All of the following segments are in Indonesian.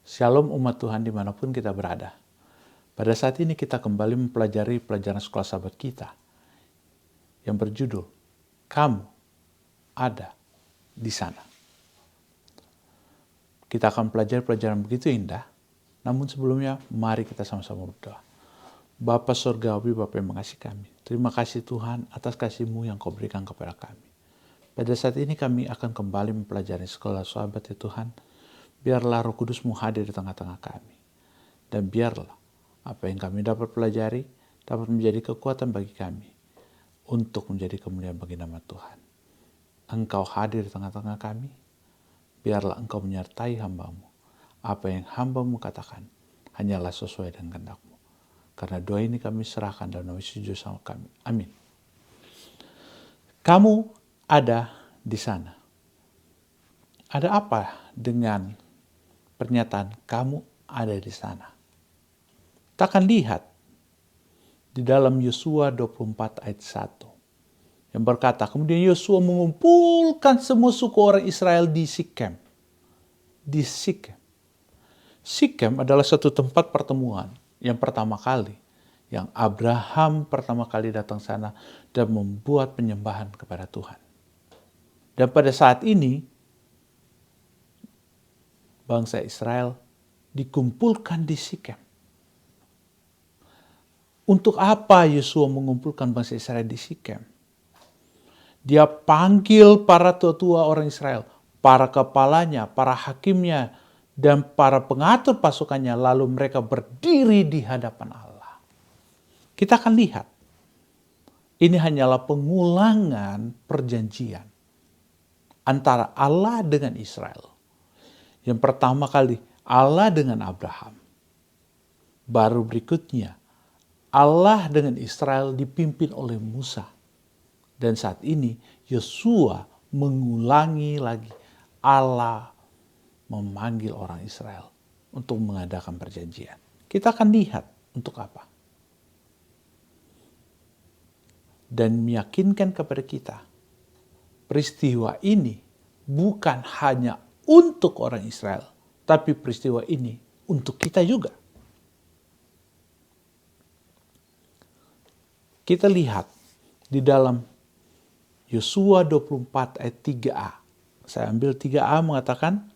Shalom umat Tuhan dimanapun kita berada. Pada saat ini kita kembali mempelajari pelajaran sekolah sahabat kita yang berjudul Kamu Ada di Sana. Kita akan pelajari pelajaran begitu indah, namun sebelumnya mari kita sama-sama berdoa. Bapa Surgawi, Bapa yang mengasihi kami, terima kasih Tuhan atas kasih-Mu yang Kau berikan kepada kami. Pada saat ini kami akan kembali mempelajari sekolah sahabat ya Tuhan. Biarlah Roh Kudus-Mu hadir di tengah-tengah kami. Dan biarlah apa yang kami dapat pelajari dapat menjadi kekuatan bagi kami untuk menjadi kemuliaan bagi nama Tuhan. Engkau hadir di tengah-tengah kami. Biarlah Engkau menyertai hamba-Mu. Apa yang hamba-Mu katakan hanyalah sesuai dengan kehendak-Mu. Karena doa ini kami serahkan dalam nama Yesus sama kami. Amin. Kamu ada di sana. Ada apa dengan pernyataan kamu ada di sana? Kita akan lihat di dalam Yosua 24 ayat 1 yang berkata, kemudian Yosua mengumpulkan semua suku orang Israel di Sikem. Di Sikem. Sikem adalah satu tempat pertemuan yang pertama kali yang Abraham pertama kali datang sana dan membuat penyembahan kepada Tuhan. Dan pada saat ini bangsa Israel dikumpulkan di Sikem. Untuk apa Yosua mengumpulkan bangsa Israel di Sikem? Dia panggil para tua-tua orang Israel, para kepalanya, para hakimnya, dan para pengatur pasukannya, lalu mereka berdiri di hadapan Allah. Kita akan lihat, ini hanyalah pengulangan perjanjian antara Allah dengan Israel. Yang pertama kali Allah dengan Abraham. Baru berikutnya Allah dengan Israel dipimpin oleh Musa. Dan saat ini Yosua mengulangi lagi. Allah memanggil orang Israel untuk mengadakan perjanjian. Kita akan lihat untuk apa. Dan meyakinkan kepada kita peristiwa ini bukan hanya untuk orang Israel, tapi peristiwa ini untuk kita juga. Kita lihat di dalam Yosua 24 ayat 3a. Saya ambil 3a mengatakan,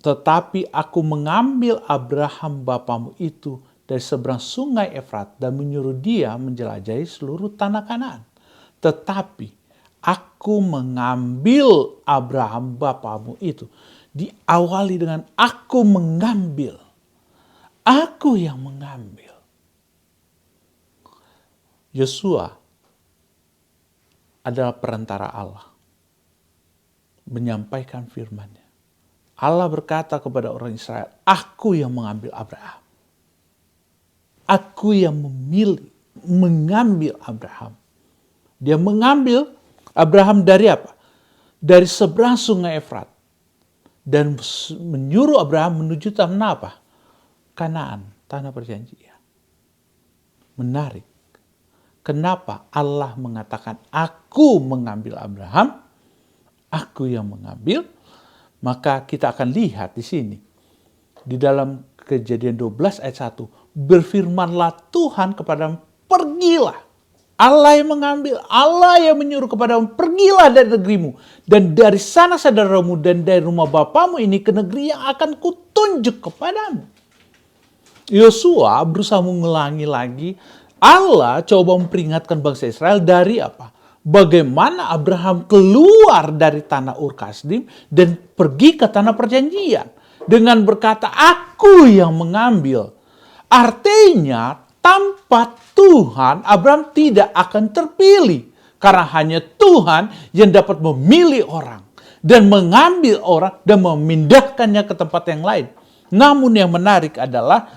tetapi aku mengambil Abraham bapamu itu dari seberang sungai Efrat dan menyuruh dia menjelajahi seluruh tanah Kanaan. Tetapi aku mengambil Abraham bapamu itu. Diawali dengan aku mengambil. Aku yang mengambil. Yosua adalah perantara Allah. Menyampaikan firman-Nya. Allah berkata kepada orang Israel, aku yang mengambil Abraham. Aku yang memilih, mengambil Abraham. Dia mengambil Abraham dari apa? Dari seberang sungai Efrat. Dan menyuruh Abraham menuju tanah apa? Kanaan, tanah perjanjian. Menarik. Kenapa Allah mengatakan aku mengambil Abraham? Aku yang mengambil. Maka kita akan lihat di sini. Di dalam Kejadian 12 ayat 1. Berfirmanlah Tuhan kepada pergilah. Allah yang mengambil, Allah yang menyuruh kepadamu, pergilah dari negerimu. Dan dari sana saudaramu dan dari rumah bapamu ini ke negeri yang akan kutunjuk kepadamu. Yosua berusaha mengulangi lagi. Allah coba memperingatkan bangsa Israel dari apa? Bagaimana Abraham keluar dari tanah Ur Kasdim dan pergi ke tanah perjanjian. Dengan berkata, aku yang mengambil. Artinya, tanpa Tuhan, Abraham tidak akan terpilih. Karena hanya Tuhan yang dapat memilih orang. Dan mengambil orang dan memindahkannya ke tempat yang lain. Namun yang menarik adalah,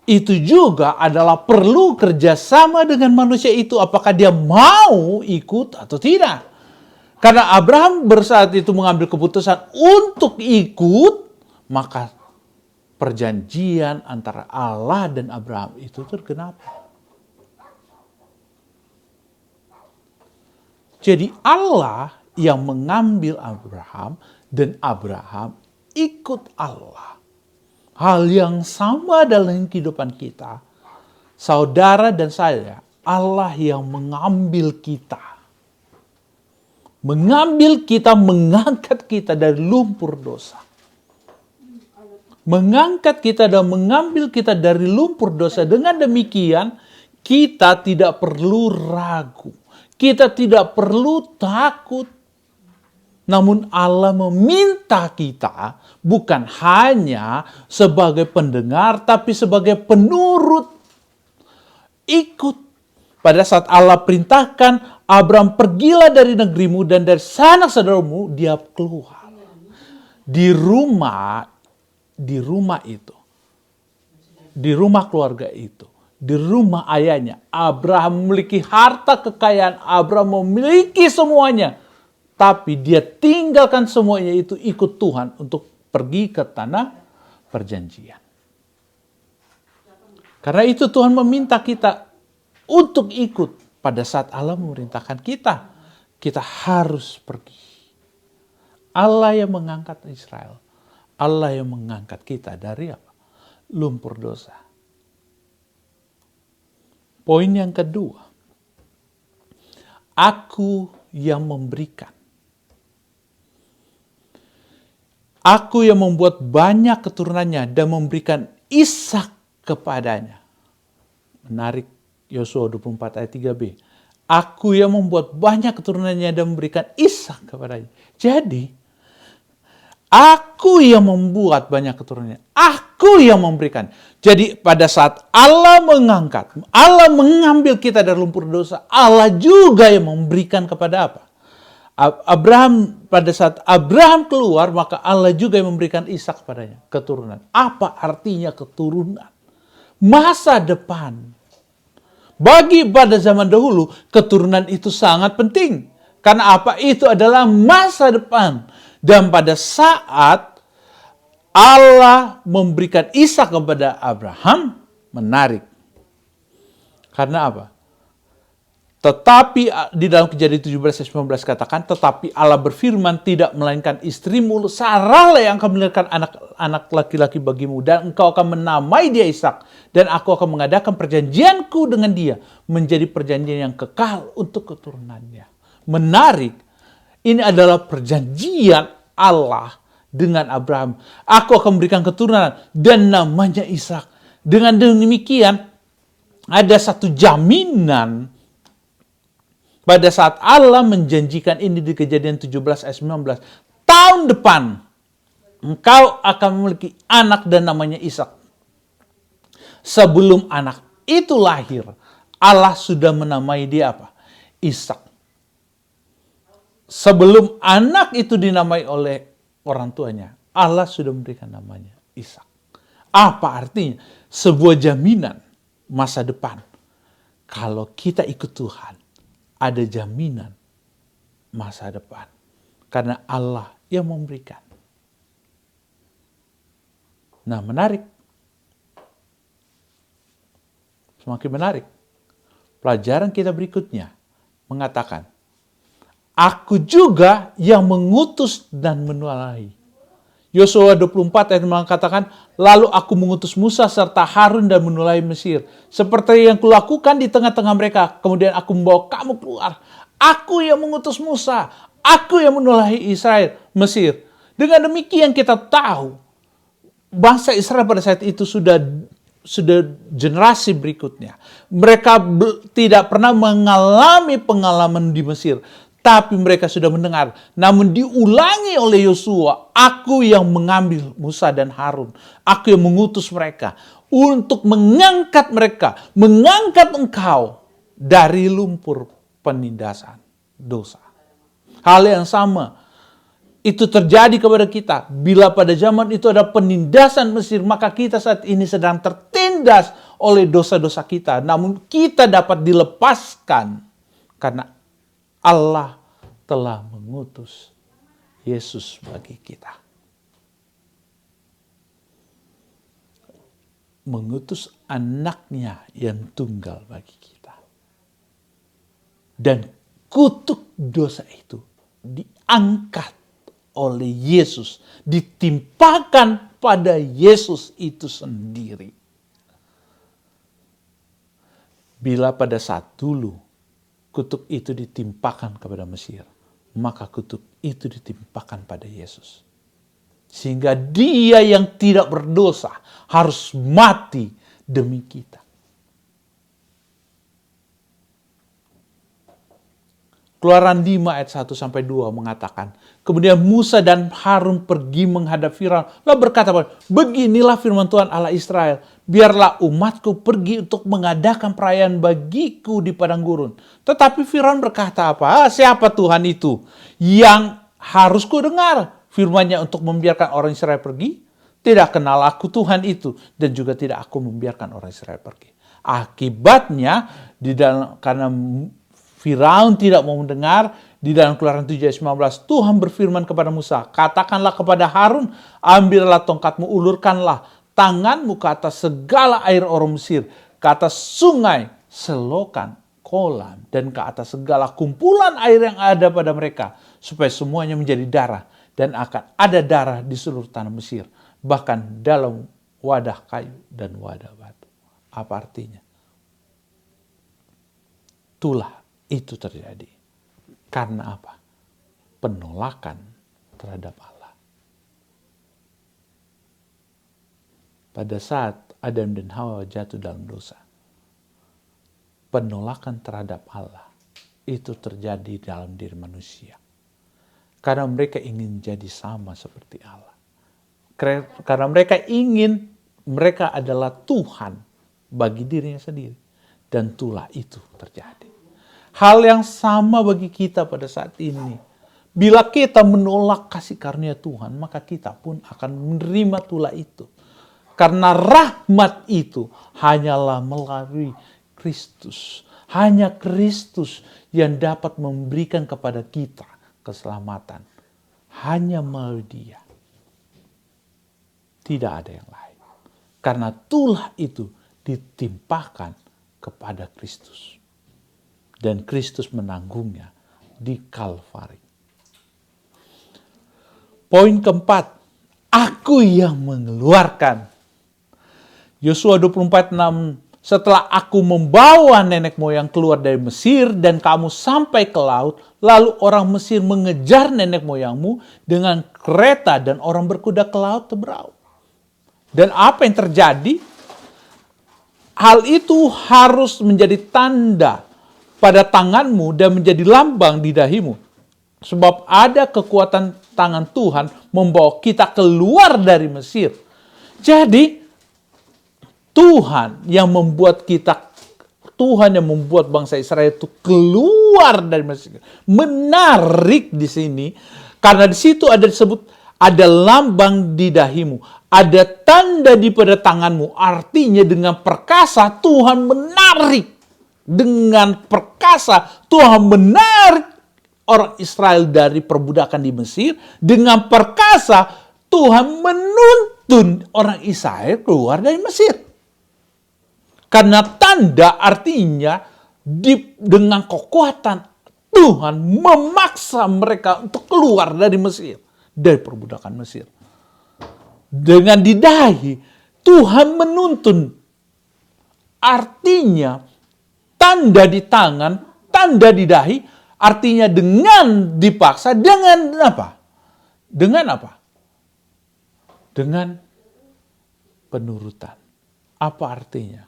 itu juga adalah perlu kerjasama dengan manusia itu. Apakah dia mau ikut atau tidak. Karena Abraham bersaat itu mengambil keputusan untuk ikut, maka perjanjian antara Allah dan Abraham itu tergenap. Jadi Allah yang mengambil Abraham dan Abraham ikut Allah. Hal yang sama dalam kehidupan kita. Saudara dan saya, Allah yang mengambil kita. Mengambil kita, mengangkat kita dari lumpur dosa. Mengangkat kita dan mengambil kita dari lumpur dosa. Dengan demikian, kita tidak perlu ragu. Kita tidak perlu takut. Namun Allah meminta kita bukan hanya sebagai pendengar, tapi sebagai penurut. Ikut. Pada saat Allah perintahkan, Abraham, pergilah dari negerimu dan dari sanak saudaramu, dia keluar. Di rumah itu, di rumah keluarga itu, di rumah ayahnya, Abraham memiliki harta kekayaan, Abraham memiliki semuanya. Tapi dia tinggalkan semuanya itu, ikut Tuhan untuk pergi ke tanah perjanjian. Karena itu Tuhan meminta kita untuk ikut pada saat Allah memerintahkan kita. Kita harus pergi. Allah yang mengangkat Israel. Allah yang mengangkat kita dari apa? Lumpur dosa. Poin yang kedua. Aku yang memberikan. Aku yang membuat banyak keturunannya dan memberikan Ishak kepadanya. Menarik, Yosua 24 ayat 3b. Aku yang membuat banyak keturunannya dan memberikan Ishak kepadanya. Jadi, aku yang membuat banyak keturunannya. Aku yang memberikan. Jadi pada saat Allah mengangkat, Allah mengambil kita dari lumpur dosa, Allah juga yang memberikan kepada apa? Abraham, pada saat Abraham keluar, maka Allah juga yang memberikan Ishak kepadanya, keturunan. Apa artinya keturunan? Masa depan. Bagi pada zaman dahulu, keturunan itu sangat penting. Karena apa? Itu adalah masa depan. Dan pada saat Allah memberikan Ishak kepada Abraham, menarik. Karena apa? Tetapi di dalam Kejadian 17 ayat 19 katakan, tetapi Allah berfirman, tidak melainkan istrimu Sarah yang akan melahirkan anak laki-laki bagimu, dan engkau akan menamai dia Ishak, dan aku akan mengadakan perjanjianku dengan dia menjadi perjanjian yang kekal untuk keturunannya. Menarik, ini adalah perjanjian Allah dengan Abraham. Aku akan memberikan keturunan dan namanya Ishak. Dengan demikian, ada satu jaminan. Pada saat Allah menjanjikan ini di Kejadian 17 ayat 19. Tahun depan, engkau akan memiliki anak dan namanya Ishak. Sebelum anak itu lahir, Allah sudah menamai dia apa? Ishak. Sebelum anak itu dinamai oleh orang tuanya, Allah sudah memberikan namanya Ishak. Apa artinya? Sebuah jaminan masa depan. Kalau kita ikut Tuhan, ada jaminan masa depan. Karena Allah yang memberikan. Nah, menarik. Semakin menarik. Pelajaran kita berikutnya mengatakan, aku juga yang mengutus dan menulai. Yosua 24 ayat mengatakan, lalu aku mengutus Musa serta Harun dan menulai Mesir. Seperti yang kulakukan di tengah-tengah mereka. Kemudian aku membawa kamu keluar. Aku yang mengutus Musa. Aku yang menulai Israel, Mesir. Dengan demikian kita tahu, bangsa Israel pada saat itu sudah generasi berikutnya. Mereka tidak pernah mengalami pengalaman di Mesir. Tapi mereka sudah mendengar. Namun diulangi oleh Yosua. Aku yang mengambil Musa dan Harun. Aku yang mengutus mereka. Untuk mengangkat mereka. Mengangkat engkau. Dari lumpur penindasan dosa. Hal yang sama. Itu terjadi kepada kita. Bila pada zaman itu ada penindasan Mesir. Maka kita saat ini sedang tertindas oleh dosa-dosa kita. Namun kita dapat dilepaskan. Karena Allah telah mengutus Yesus bagi kita. Mengutus anaknya yang tunggal bagi kita. Dan kutuk dosa itu diangkat oleh Yesus. Ditimpakan pada Yesus itu sendiri. Bila pada saat dulu kutub itu ditimpakan kepada Mesir, maka kutub itu ditimpakan pada Yesus. Sehingga dia yang tidak berdosa harus mati demi kita. Keluaran 5 ayat 1-2 mengatakan, kemudian Musa dan Harun pergi menghadap Firaun, lalu berkata, beginilah firman Tuhan Allah Israel, biarlah umatku pergi untuk mengadakan perayaan bagiku di padang gurun. Tetapi Firaun berkata apa? Siapa Tuhan itu yang harus ku dengar firman-Nya untuk membiarkan orang Israel pergi? Tidak kenal aku Tuhan itu, dan juga tidak aku membiarkan orang Israel pergi. Akibatnya, karena Firaun tidak mau mendengar, di dalam Keluaran 7 ayat 19, Tuhan berfirman kepada Musa, katakanlah kepada Harun, ambillah tongkatmu, ulurkanlah tanganmu ke atas segala air orang Mesir, ke atas sungai, selokan, kolam, dan ke atas segala kumpulan air yang ada pada mereka, supaya semuanya menjadi darah, dan akan ada darah di seluruh tanah Mesir, bahkan dalam wadah kayu dan wadah batu. Apa artinya? Itulah itu terjadi. Karena apa? Penolakan terhadap Allah. Pada saat Adam dan Hawa jatuh dalam dosa, penolakan terhadap Allah itu terjadi dalam diri manusia. Karena mereka ingin jadi sama seperti Allah. Karena mereka adalah Tuhan bagi dirinya sendiri. Dan itulah itu terjadi. Hal yang sama bagi kita pada saat ini. Bila kita menolak kasih karunia Tuhan, maka kita pun akan menerima tulah itu. Karena rahmat itu hanyalah melalui Kristus. Hanya Kristus yang dapat memberikan kepada kita keselamatan. Hanya melalui Dia. Tidak ada yang lain. Karena tulah itu ditimpakan kepada Kristus. Dan Kristus menanggungnya di Kalvari. Poin keempat, aku yang mengeluarkan. Yosua 24:6, setelah aku membawa nenek moyang keluar dari Mesir dan kamu sampai ke laut, lalu orang Mesir mengejar nenek moyangmu dengan kereta dan orang berkuda ke laut Teberau. Dan apa yang terjadi? Hal itu harus menjadi tanda pada tanganmu dan menjadi lambang di dahimu. Sebab ada kekuatan tangan Tuhan membawa kita keluar dari Mesir. Jadi, Tuhan yang membuat bangsa Israel itu keluar dari Mesir. Menarik di sini, karena di situ ada disebut, ada lambang di dahimu. Ada tanda di pada tanganmu. Artinya dengan perkasa Tuhan menarik. Dengan perkasa Tuhan menarik orang Israel dari perbudakan di Mesir. Dengan perkasa Tuhan menuntun orang Israel keluar dari Mesir. Karena tanda artinya dengan kekuatan Tuhan memaksa mereka untuk keluar dari Mesir. Dari perbudakan Mesir. Dengan didahi Tuhan menuntun. Artinya tanda di tangan, tanda di dahi, artinya dengan dipaksa, dengan apa? Dengan apa? Dengan penurutan. Apa artinya?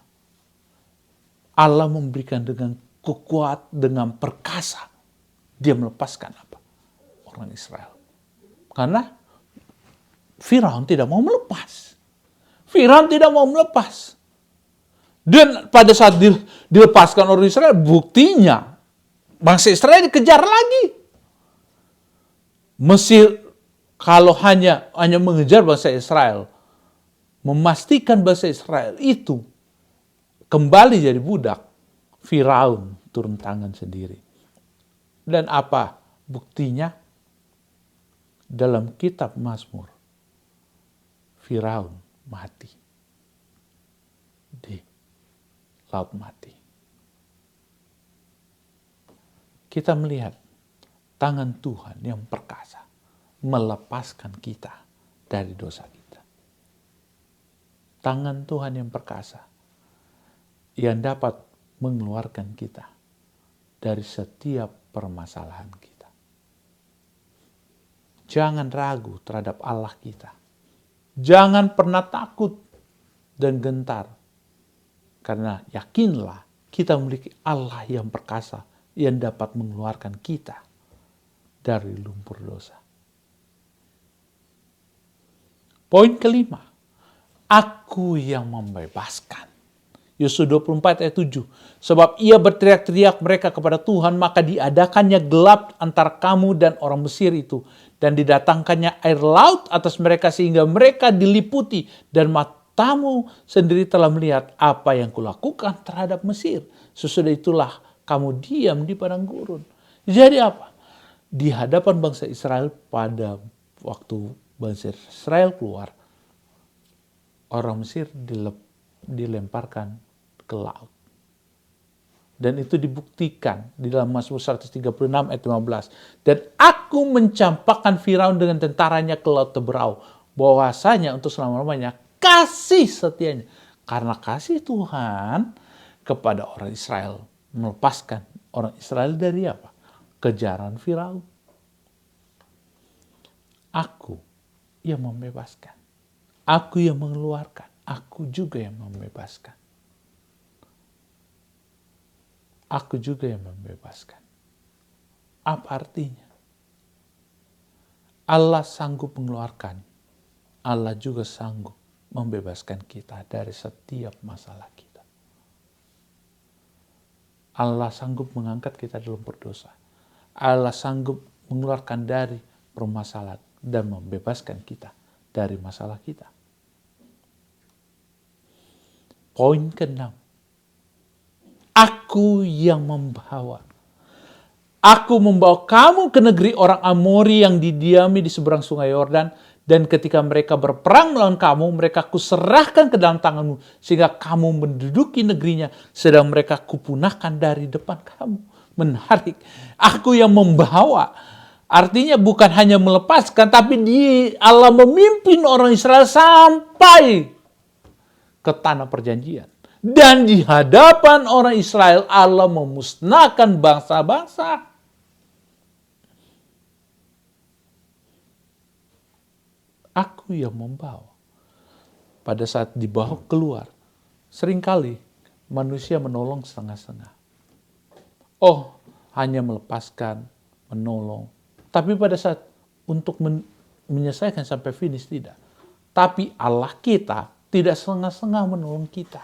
Allah memberikan dengan kuat, dengan perkasa. Dia melepaskan apa? Orang Israel. Karena Firaun tidak mau melepas. Firaun tidak mau melepas. Dan pada saat dilepaskan orang Israel, buktinya bangsa Israel dikejar lagi. Mesir kalau hanya mengejar bangsa Israel, memastikan bangsa Israel itu kembali jadi budak, Firaun turun tangan sendiri. Dan apa buktinya? Dalam kitab Mazmur, Firaun mati di laut mati. Kita melihat tangan Tuhan yang perkasa melepaskan kita dari dosa kita. tangan Tuhan yang perkasa yang dapat mengeluarkan kita dari setiap permasalahan kita. Jangan ragu terhadap Allah kita. Jangan pernah takut dan gentar. Karena yakinlah kita memiliki Allah yang perkasa yang dapat mengeluarkan kita dari lumpur dosa. Poin kelima, aku yang membebaskan. Yosua 24 ayat 7. Sebab ia berteriak-teriak mereka kepada Tuhan, maka diadakannya gelap antara kamu dan orang Mesir itu. Dan didatangkannya air laut atas mereka sehingga mereka diliputi. Dan matamu sendiri telah melihat apa yang kulakukan terhadap Mesir. Sesudah itulah kamu diam di padang gurun. Jadi apa? Di hadapan bangsa Israel pada waktu bangsa Israel keluar, orang Mesir dilemparkan ke laut. Dan itu dibuktikan di dalam Mazmur 136 ayat 15. Dan aku mencampakkan Firaun dengan tentaranya ke laut Teberau. Bahwasanya untuk selama-lamanya kasih setianya. Karena kasih Tuhan kepada orang Israel. Melepaskan orang Israel dari apa? Kejaran Firaun. Aku yang membebaskan. Aku yang mengeluarkan. Aku juga yang membebaskan. Aku juga yang membebaskan. Apa artinya? Allah sanggup mengeluarkan. Allah juga sanggup membebaskan kita dari setiap masalah kita. Allah sanggup mengangkat kita dalam berdosa. Allah sanggup mengeluarkan dari permasalahan dan membebaskan kita dari masalah kita. Poin ke-6. Aku yang membawa. Aku membawa kamu ke negeri orang Amori yang didiami di seberang sungai Yordan. Dan ketika mereka berperang melawan kamu, mereka kuserahkan ke dalam tanganmu. Sehingga kamu menduduki negerinya. Sedang mereka kupunahkan dari depan kamu. Menarik. Aku yang membawa. Artinya bukan hanya melepaskan, tapi Allah memimpin orang Israel sampai ke tanah perjanjian. Dan di hadapan orang Israel, Allah memusnahkan bangsa-bangsa. Aku yang membawa. Pada saat dibawa keluar, seringkali manusia menolong setengah-setengah. Oh, hanya melepaskan, menolong. Tapi pada saat untuk menyelesaikan sampai finish, tidak. Tapi Allah kita tidak setengah-setengah menolong kita.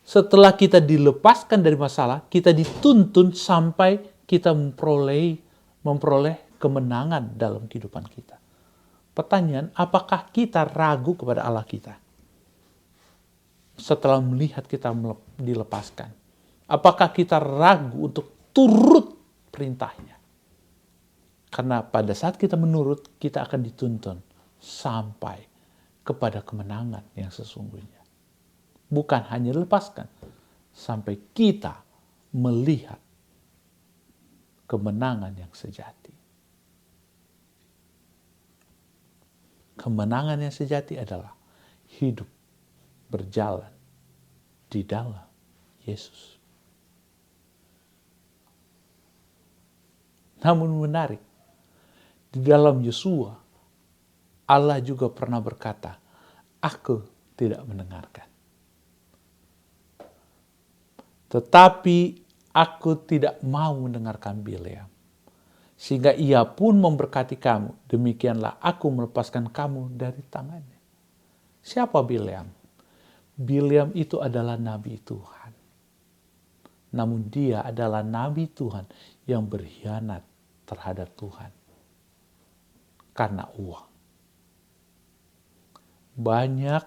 Setelah kita dilepaskan dari masalah, kita dituntun sampai kita memperoleh kemenangan dalam kehidupan kita. Pertanyaan, apakah kita ragu kepada Allah kita? Setelah melihat kita dilepaskan. Apakah kita ragu untuk turut perintahnya? Karena pada saat kita menurut, kita akan dituntun sampai kepada kemenangan yang sesungguhnya. Bukan hanya lepaskan, sampai kita melihat kemenangan yang sejati. Kemenangan yang sejati adalah hidup berjalan di dalam Yesus. Namun menarik, di dalam Yosua, Allah juga pernah berkata, aku tidak mendengarkan. Tetapi aku tidak mau mendengarkan Bileam. Sehingga ia pun memberkati kamu. Demikianlah aku melepaskan kamu dari tangannya. Siapa Bileam? Bileam itu adalah nabi Tuhan. Namun dia adalah nabi Tuhan yang berkhianat terhadap Tuhan. Karena uang. Banyak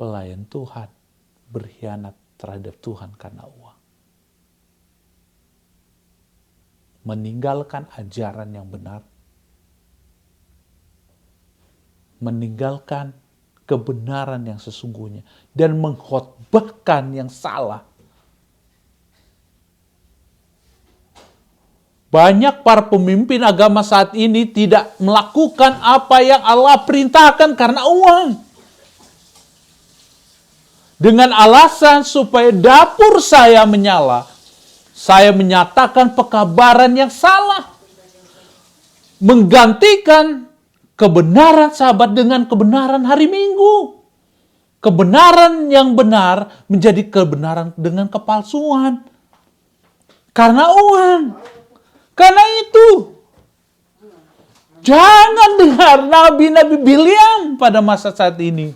pelayan Tuhan berkhianat terhadap Tuhan karena uang. Meninggalkan ajaran yang benar. Meninggalkan kebenaran yang sesungguhnya. Dan mengkhotbahkan yang salah. Banyak para pemimpin agama saat ini tidak melakukan apa yang Allah perintahkan karena uang. Dengan alasan supaya dapur saya menyala, saya menyatakan pekabaran yang salah. Menggantikan kebenaran Sabat dengan kebenaran hari Minggu. Kebenaran yang benar menjadi kebenaran dengan kepalsuan. Karena uang. Karena itu, jangan dengar nabi-nabi Bileam pada masa saat ini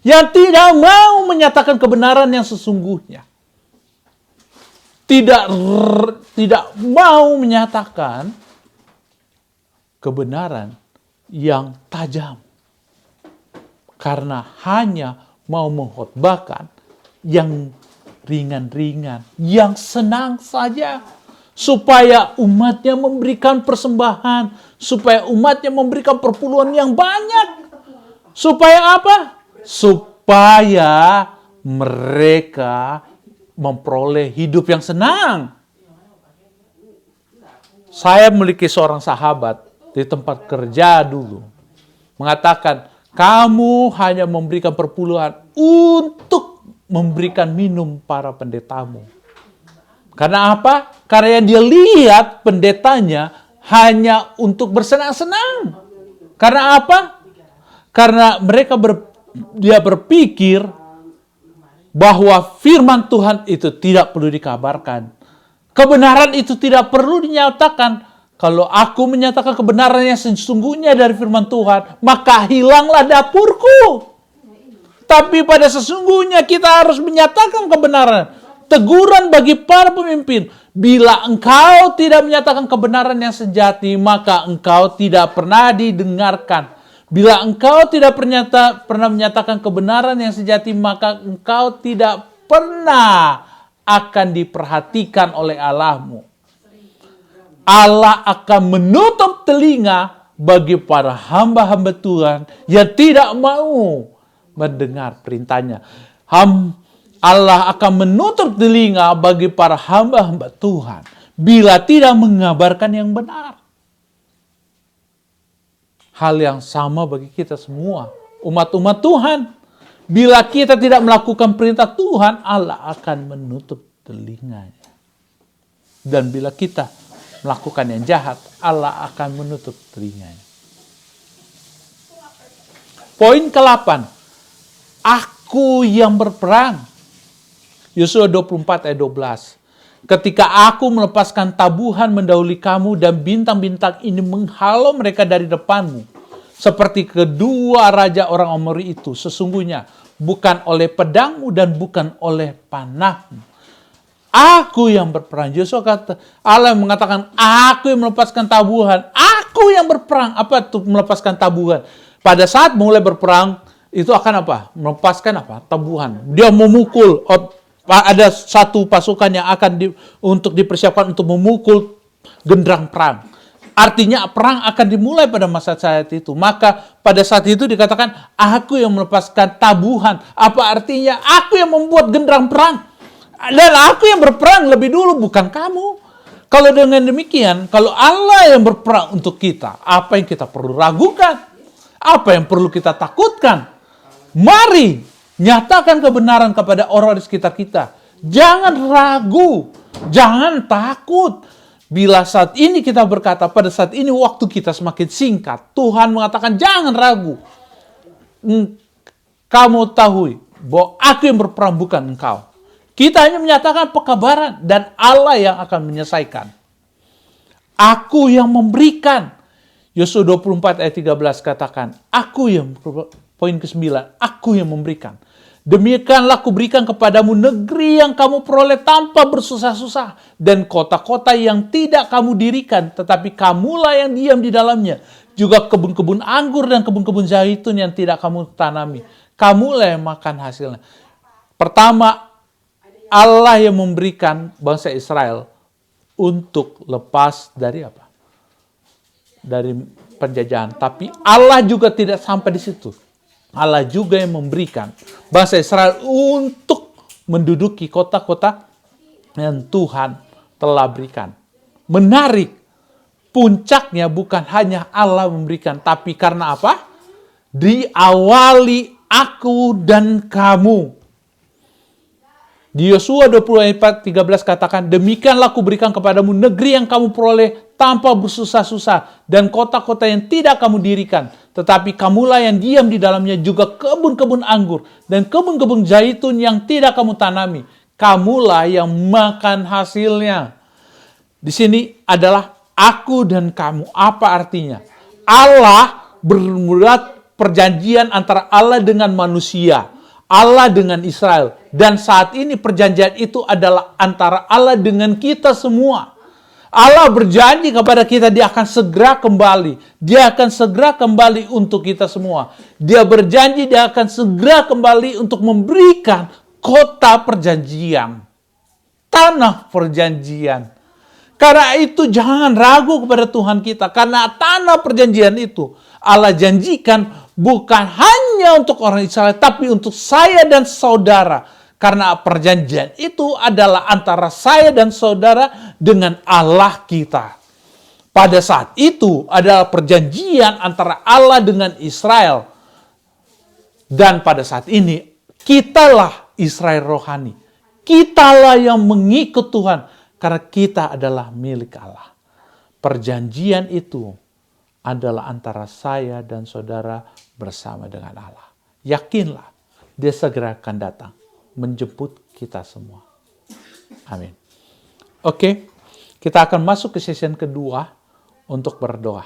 yang tidak mau menyatakan kebenaran yang sesungguhnya. Tidak mau menyatakan kebenaran yang tajam. Karena hanya mau mengkhotbahkan yang ringan-ringan, yang senang saja. Supaya umatnya memberikan persembahan. Supaya umatnya memberikan perpuluhan yang banyak. Supaya apa? Supaya mereka memperoleh hidup yang senang. Saya memiliki seorang sahabat di tempat kerja dulu. Mengatakan, kamu hanya memberikan perpuluhan untuk memberikan minum para pendetamu. Karena apa? Karena yang dia lihat pendetanya hanya untuk bersenang-senang. Karena apa? Karena dia berpikir bahwa firman Tuhan itu tidak perlu dikabarkan. Kebenaran itu tidak perlu dinyatakan. Kalau aku menyatakan kebenaran yang sesungguhnya dari firman Tuhan, maka hilanglah dapurku. Tapi pada sesungguhnya kita harus menyatakan kebenaran. Teguran bagi para pemimpin. Bila engkau tidak menyatakan kebenaran yang sejati, maka engkau tidak pernah didengarkan. Bila engkau tidak pernah menyatakan kebenaran yang sejati, maka engkau tidak pernah akan diperhatikan oleh Allahmu. Allah akan menutup telinga bagi para hamba-hamba Tuhan yang tidak mau mendengar perintahnya. Allah akan menutup telinga bagi para hamba-hamba Tuhan bila tidak mengabarkan yang benar. Hal yang sama bagi kita semua, umat-umat Tuhan. Bila kita tidak melakukan perintah Tuhan, Allah akan menutup telinganya. Dan bila kita melakukan yang jahat, Allah akan menutup telinganya. Poin ke-8. Aku yang berperang. Yosua 24 ayat 12. Ketika aku melepaskan tabuhan mendahului kamu dan bintang-bintang ini menghalau mereka dari depanmu. Seperti kedua raja orang Amori itu. Sesungguhnya bukan oleh pedangmu dan bukan oleh panahmu. Aku yang berperang. Yosua kata, Allah mengatakan, aku yang melepaskan tabuhan. Aku yang berperang. Apa itu melepaskan tabuhan? Pada saat mulai berperang, itu akan apa? Melepaskan apa? Tabuhan. Dia memukul. Ada satu pasukan yang akan untuk dipersiapkan untuk memukul genderang perang. Artinya perang akan dimulai pada masa saat itu. Maka pada saat itu dikatakan, aku yang melepaskan tabuhan. Apa artinya? Aku yang membuat genderang perang. Dan aku yang berperang lebih dulu, bukan kamu. Kalau dengan demikian, kalau Allah yang berperang untuk kita, apa yang kita perlu ragukan? Apa yang perlu kita takutkan? Mari nyatakan kebenaran kepada orang di sekitar kita. Jangan ragu, jangan takut. Bila saat ini kita berkata, pada saat ini waktu kita semakin singkat, Tuhan mengatakan jangan ragu. Kamu tahu bahwa aku yang berperang bukan engkau. Kita hanya menyatakan pekabaran dan Allah yang akan menyelesaikan. Aku yang memberikan. Yosua 24 ayat 13 katakan, aku yang, poin ke-9, aku yang memberikan. Demikianlah kuberikan kepadamu negeri yang kamu peroleh tanpa bersusah-susah. Dan kota-kota yang tidak kamu dirikan, tetapi kamulah yang diam di dalamnya. Juga kebun-kebun anggur dan kebun-kebun zaitun yang tidak kamu tanami. Kamulah yang makan hasilnya. Pertama, Allah yang memberikan bangsa Israel untuk lepas dari apa? Dari penjajahan. Tapi Allah juga tidak sampai di situ. Allah juga yang memberikan bangsa Israel untuk menduduki kota-kota yang Tuhan telah berikan. Menarik. Puncaknya bukan hanya Allah memberikan, tapi karena apa? Diawali aku dan kamu. Di Yosua 24:13 katakan, demikianlah kuberikan kepadamu negeri yang kamu peroleh tanpa bersusah-susah, dan kota-kota yang tidak kamu dirikan. Tetapi kamulah yang diam di dalamnya, juga kebun-kebun anggur dan kebun-kebun zaitun yang tidak kamu tanami. Kamulah yang makan hasilnya. Di sini adalah aku dan kamu. Apa artinya? Allah berbuat perjanjian antara Allah dengan manusia, Allah dengan Israel. Dan saat ini perjanjian itu adalah antara Allah dengan kita semua. Allah berjanji kepada kita dia akan segera kembali. Dia akan segera kembali untuk kita semua. Dia berjanji dia akan segera kembali untuk memberikan kota perjanjian. Tanah perjanjian. Karena itu jangan ragu kepada Tuhan kita. Karena tanah perjanjian itu Allah janjikan bukan hanya untuk orang Israel, tapi untuk saya dan saudara. Karena perjanjian itu adalah antara saya dan saudara dengan Allah kita. Pada saat itu adalah perjanjian antara Allah dengan Israel. Dan pada saat ini, kitalah Israel rohani. Kitalah yang mengikut Tuhan. Karena kita adalah milik Allah. Perjanjian itu adalah antara saya dan saudara bersama dengan Allah. Yakinlah, dia segera akan datang menjemput kita semua. Amin. Oke, kita akan masuk ke sesi kedua untuk berdoa.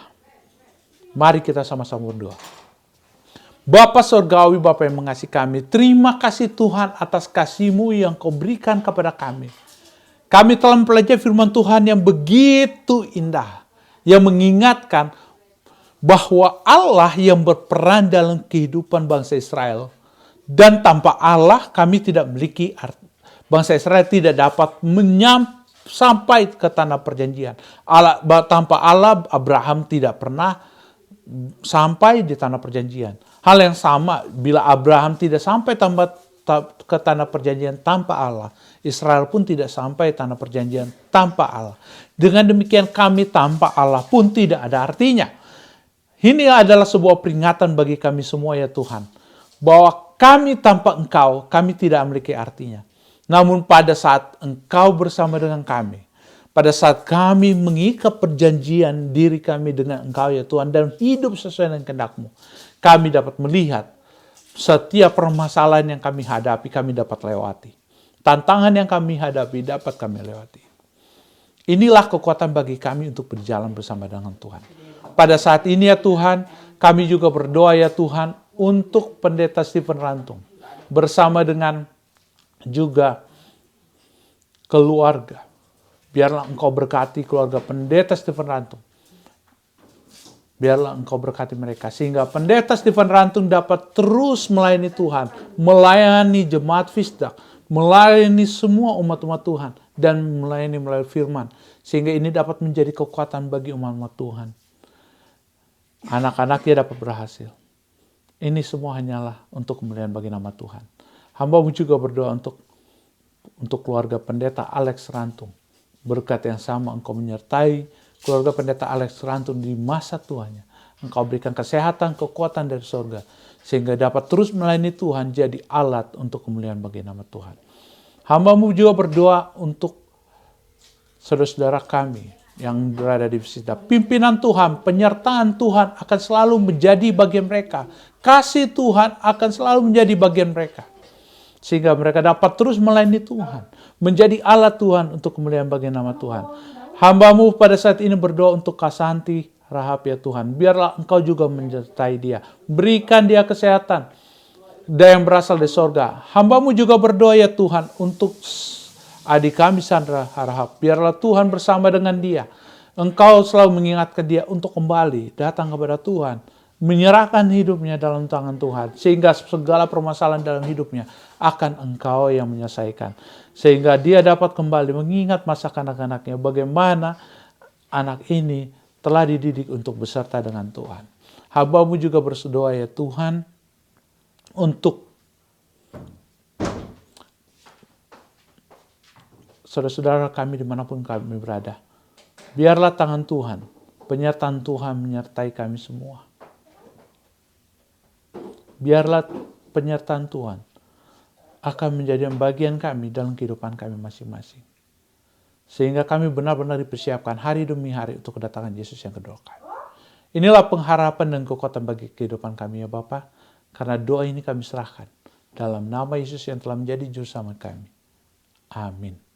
Mari kita sama-sama berdoa. Bapa Surgawi, Bapa yang mengasihi kami, terima kasih Tuhan atas kasih-Mu yang Kau berikan kepada kami. Kami telah mempelajari firman Tuhan yang begitu indah, yang mengingatkan bahwa Allah yang berperan dalam kehidupan bangsa Israel. Dan tanpa Allah kami tidak memiliki bangsa Israel tidak dapat sampai ke tanah perjanjian. Tanpa Allah Abraham tidak pernah sampai di tanah perjanjian. Hal yang sama bila Abraham tidak sampai ke tanah perjanjian tanpa Allah, Israel pun tidak sampai tanah perjanjian tanpa Allah. Dengan demikian kami tanpa Allah pun tidak ada artinya. Ini adalah sebuah peringatan bagi kami semua ya Tuhan, bahwa kami tanpa Engkau, kami tidak memiliki artinya. Namun pada saat Engkau bersama dengan kami, pada saat kami mengikat perjanjian diri kami dengan Engkau ya Tuhan, dan hidup sesuai dengan kehendak-Mu, kami dapat melihat setiap permasalahan yang kami hadapi, kami dapat lewati. Tantangan yang kami hadapi, dapat kami lewati. Inilah kekuatan bagi kami untuk berjalan bersama dengan Tuhan. Pada saat ini ya Tuhan, kami juga berdoa ya Tuhan, untuk Pendeta Stephen Rantung, bersama dengan juga keluarga. Biarlah Engkau berkati keluarga Pendeta Stephen Rantung. Biarlah Engkau berkati mereka, sehingga Pendeta Stephen Rantung dapat terus melayani Tuhan, melayani jemaat Fisdak, melayani semua umat-umat Tuhan, dan melayani melalui firman. Sehingga ini dapat menjadi kekuatan bagi umat-umat Tuhan. Anak-anaknya dapat berhasil. Ini semua hanyalah untuk kemuliaan bagi nama Tuhan. Hamba-Mu juga berdoa untuk keluarga Pendeta Alex Rantung. Berkat yang sama Engkau menyertai keluarga Pendeta Alex Rantung di masa tuanya. Engkau berikan kesehatan, kekuatan dari surga, sehingga dapat terus melayani Tuhan, jadi alat untuk kemuliaan bagi nama Tuhan. Hamba-Mu juga berdoa untuk saudara-saudara kami yang berada di Fisda. Pimpinan Tuhan, penyertaan Tuhan akan selalu menjadi bagian mereka. Kasih Tuhan akan selalu menjadi bagian mereka. Sehingga mereka dapat terus melayani Tuhan. Menjadi alat Tuhan untuk kemuliaan bagi nama Tuhan. Hamba-Mu pada saat ini berdoa untuk Kasanti Rahab ya Tuhan. Biarlah Engkau juga menyertai dia. Berikan dia kesehatan yang berasal dari sorga. Hamba-Mu juga berdoa ya Tuhan untuk adik kami Sandra Harahap. Biarlah Tuhan bersama dengan dia. Engkau selalu mengingatkan dia untuk kembali datang kepada Tuhan. Menyerahkan hidupnya dalam tangan Tuhan. Sehingga segala permasalahan dalam hidupnya akan Engkau yang menyelesaikan. Sehingga dia dapat kembali mengingat masa kanak-kanaknya. Bagaimana anak ini telah dididik untuk beserta dengan Tuhan. Hamba-Mu juga berdoa ya Tuhan untuk saudara-saudara kami dimanapun kami berada. Biarlah tangan Tuhan, penyertaan Tuhan menyertai kami semua. Biarlah penyertaan Tuhan akan menjadi bagian kami dalam kehidupan kami masing-masing. Sehingga kami benar-benar dipersiapkan hari demi hari untuk kedatangan Yesus yang kedua kali. Inilah pengharapan dan kekuatan bagi kehidupan kami ya Bapa. Karena doa ini kami serahkan dalam nama Yesus yang telah menjadi juru selamat kami. Amin.